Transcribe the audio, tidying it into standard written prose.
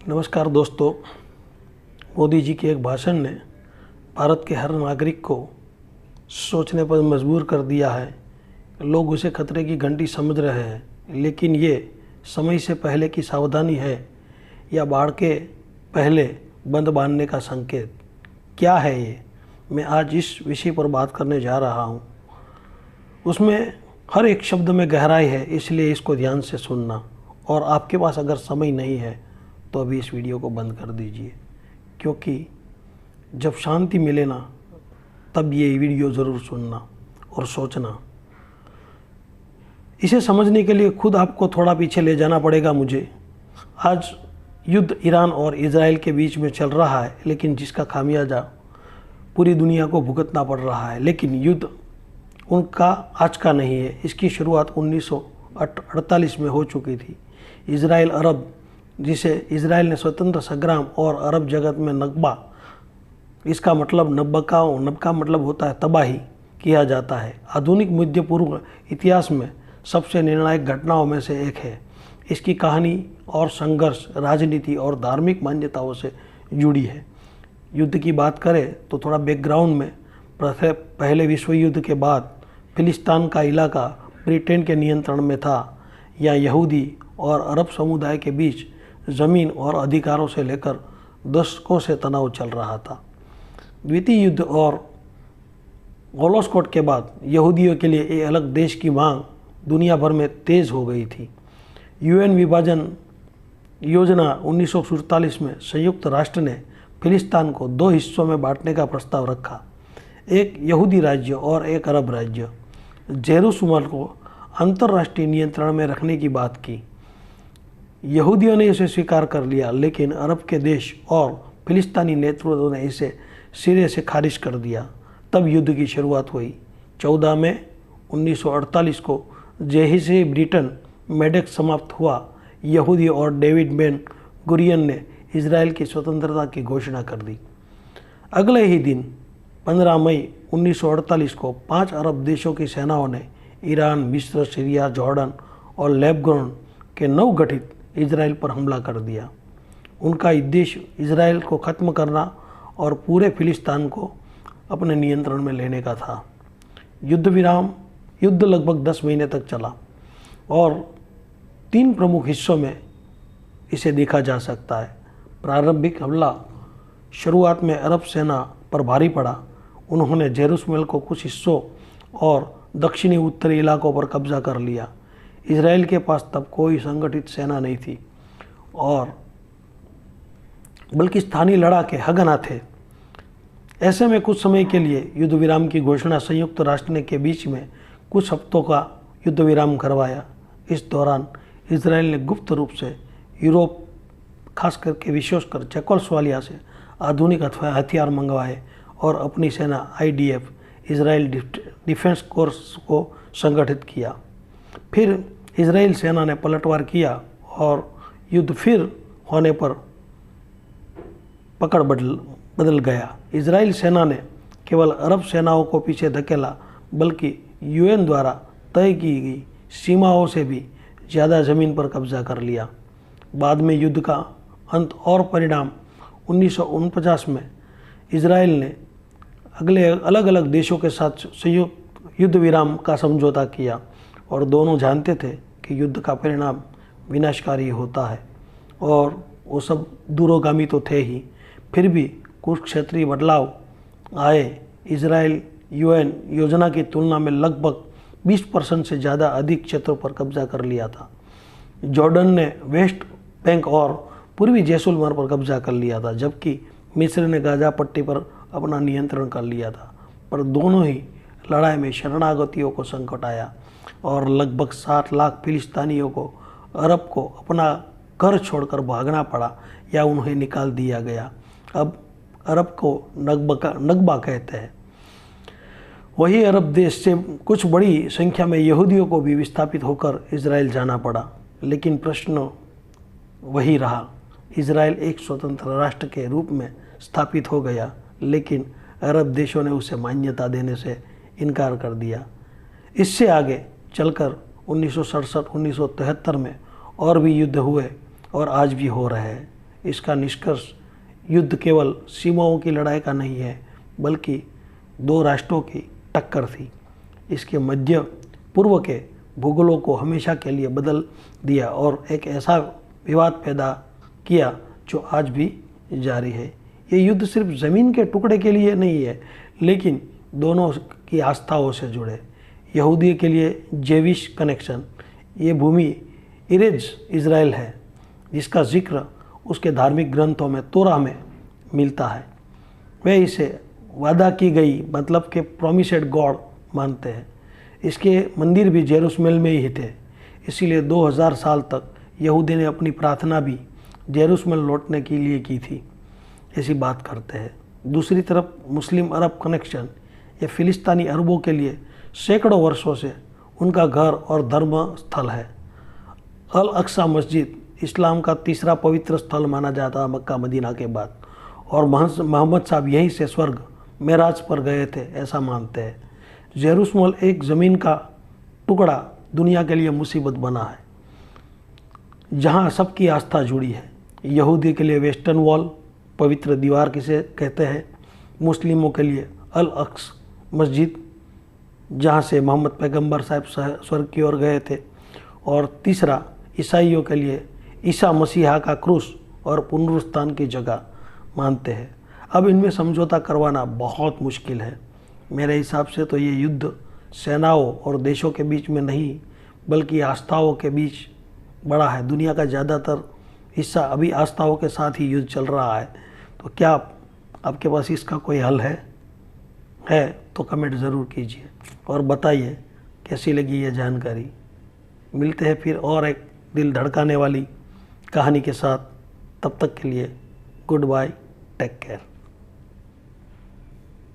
नमस्कार दोस्तों। मोदी जी के एक भाषण ने भारत के हर नागरिक को सोचने पर मजबूर कर दिया है। लोग उसे खतरे की घंटी समझ रहे हैं, लेकिन ये समय से पहले की सावधानी है या बाढ़ के पहले बंद बांधने का संकेत? क्या है ये? मैं आज इस विषय पर बात करने जा रहा हूँ। उसमें हर एक शब्द में गहराई है, इसलिए इसको ध्यान से सुनना। और आपके पास अगर समय नहीं है तो अभी इस वीडियो को बंद कर दीजिए, क्योंकि जब शांति मिले ना तब ये वीडियो ज़रूर सुनना और सोचना। इसे समझने के लिए खुद आपको थोड़ा पीछे ले जाना पड़ेगा मुझे। आज युद्ध ईरान और इजराइल के बीच में चल रहा है, लेकिन जिसका खामियाजा पूरी दुनिया को भुगतना पड़ रहा है। लेकिन युद्ध उनका आज का नहीं है। इसकी शुरुआत 1948 में हो चुकी थी। इजराइल अरब, जिसे इजराइल ने स्वतंत्र संग्राम और अरब जगत में नकबा, इसका मतलब नब्बा का मतलब होता है तबाही, किया जाता है। आधुनिक मध्य पूर्व इतिहास में सबसे निर्णायक घटनाओं में से एक है। इसकी कहानी और संघर्ष राजनीति और धार्मिक मान्यताओं से जुड़ी है। युद्ध की बात करें तो थोड़ा बैकग्राउंड में, पहले विश्व युद्ध के बाद फिलिस्तीन का इलाका ब्रिटेन के नियंत्रण में था। या यहूदी और अरब समुदाय के बीच ज़मीन और अधिकारों से लेकर दशकों से तनाव चल रहा था। द्वितीय युद्ध और होलोकॉस्ट के बाद यहूदियों के लिए एक अलग देश की मांग दुनिया भर में तेज़ हो गई थी। यूएन विभाजन योजना 1947 में संयुक्त राष्ट्र ने फिलिस्तीन को 2 हिस्सों में बांटने का प्रस्ताव रखा, एक यहूदी राज्य और एक अरब राज्य। जेरूसलम को अंतर्राष्ट्रीय नियंत्रण में रखने की बात की। यहूदियों ने इसे स्वीकार कर लिया, लेकिन अरब के देश और फिलिस्तीनी नेतृत्व ने इसे सिरे से खारिज कर दिया। तब युद्ध की शुरुआत हुई। 14 मई 1948 को जैसे ब्रिटेन मेडेक समाप्त हुआ, यहूदी और डेविड बेन गुरियन ने इजराइल की स्वतंत्रता की घोषणा कर दी। अगले ही दिन 15 मई 1948 को 5 अरब देशों की सेनाओं ने ईरान, मिस्र, सीरिया, जॉर्डन और लेबनान के नवगठित इजराइल पर हमला कर दिया। उनका उद्देश्य इजराइल को ख़त्म करना और पूरे फिलिस्तीन को अपने नियंत्रण में लेने का था। युद्ध लगभग 10 महीने तक चला और 3 प्रमुख हिस्सों में इसे देखा जा सकता है। प्रारंभिक हमला शुरुआत में अरब सेना पर भारी पड़ा। उन्होंने जेरूसलम को कुछ हिस्सों और दक्षिणी उत्तरी इलाकों पर कब्जा कर लिया। इजराइल के पास तब कोई संगठित सेना नहीं थी और बल्कि स्थानीय लड़ाके हगना थे। ऐसे में कुछ समय के लिए युद्ध विराम की घोषणा संयुक्त राष्ट्र ने के बीच में कुछ हफ्तों का युद्ध विराम करवाया। इस दौरान इजराइल ने गुप्त रूप से यूरोप, खास करके विशेषकर चेकोस्लोवाकिया से आधुनिक हथियार मंगवाए और अपनी सेना IDF, इजराइल डिफेंस कोर्स को संगठित किया। फिर इजराइल सेना ने पलटवार किया और युद्ध फिर होने पर पकड़ बदल गया। इजराइल सेना ने केवल अरब सेनाओं को पीछे धकेला, बल्कि UN द्वारा तय की गई सीमाओं से भी ज़्यादा ज़मीन पर कब्जा कर लिया। बाद में युद्ध का अंत और परिणाम 1949 में इजराइल ने अलग अलग देशों के साथ संयुक्त युद्ध विराम का समझौता किया और दोनों जानते थे कि युद्ध का परिणाम विनाशकारी होता है और वो सब दूरगामी तो थे ही। फिर भी कुछ क्षेत्रीय बदलाव आए। इजराइल UN योजना की तुलना में लगभग 20% से ज़्यादा अधिक क्षेत्रों पर कब्जा कर लिया था। जॉर्डन ने वेस्ट बैंक और पूर्वी जेरूसलम पर कब्जा कर लिया था, जबकि मिस्र ने गाजा पट्टी पर अपना नियंत्रण कर लिया था। पर दोनों ही लड़ाई में शरणागतियों को संकट आया और लगभग 60 लाख फिलिस्तीनियों को अरब को अपना घर छोड़कर भागना पड़ा या उन्हें निकाल दिया गया। अब अरब को नकबा कहते हैं। वही अरब देश से कुछ बड़ी संख्या में यहूदियों को भी विस्थापित होकर इजराइल जाना पड़ा। लेकिन प्रश्न वही रहा। इजराइल एक स्वतंत्र राष्ट्र के रूप में स्थापित हो गया, लेकिन अरब देशों ने उसे मान्यता देने से इनकार कर दिया। इससे आगे चलकर 1967-1973 में और भी युद्ध हुए और आज भी हो रहे हैं। इसका निष्कर्ष युद्ध केवल सीमाओं की लड़ाई का नहीं है, बल्कि दो राष्ट्रों की टक्कर थी। इसके मध्य पूर्व के भूगोलों को हमेशा के लिए बदल दिया और एक ऐसा विवाद पैदा किया जो आज भी जारी है। ये युद्ध सिर्फ ज़मीन के टुकड़े के लिए नहीं है, लेकिन दोनों की आस्थाओं से जुड़े। यहूदी के लिए जेविश कनेक्शन, ये भूमि इरेज इज़राइल है, जिसका जिक्र उसके धार्मिक ग्रंथों में तोरा में मिलता है। वे इसे वादा की गई मतलब के प्रोमिसेड गॉड मानते हैं। इसके मंदिर भी जेरूसलम में ही थे, इसीलिए 2000 साल तक यहूदी ने अपनी प्रार्थना भी जेरूसलम लौटने के लिए की थी, ऐसी बात करते हैं। दूसरी तरफ मुस्लिम अरब कनेक्शन, ये फिलिस्तीनी अरबों के लिए सैकड़ों वर्षों से उनका घर और धर्म स्थल है। अल अक्सा मस्जिद इस्लाम का तीसरा पवित्र स्थल माना जाता है मक्का मदीना के बाद, और मोहम्मद साहब यहीं से स्वर्ग मेराज पर गए थे, ऐसा मानते हैं। जेरूसलम एक ज़मीन का टुकड़ा दुनिया के लिए मुसीबत बना है, जहाँ सबकी आस्था जुड़ी है। यहूदी के लिए वेस्टर्न वॉल पवित्र दीवार किसे कहते हैं, मुस्लिमों के लिए अल अक्स मस्जिद जहाँ से मोहम्मद पैगंबर साहब स्वर्ग की ओर गए थे, और तीसरा ईसाइयों के लिए ईसा मसीहा का क्रूस और पुनरुत्थान की जगह मानते हैं। अब इनमें समझौता करवाना बहुत मुश्किल है। मेरे हिसाब से तो ये युद्ध सेनाओं और देशों के बीच में नहीं, बल्कि आस्थाओं के बीच बड़ा है। दुनिया का ज़्यादातर हिस्सा अभी आस्थाओं के साथ ही युद्ध चल रहा है। तो क्या आपके पास इसका कोई हल है तो कमेंट ज़रूर कीजिए और बताइए कैसी लगी ये जानकारी। मिलते हैं फिर और एक दिल धड़काने वाली कहानी के साथ। तब तक के लिए गुड बाय, टेक केयर।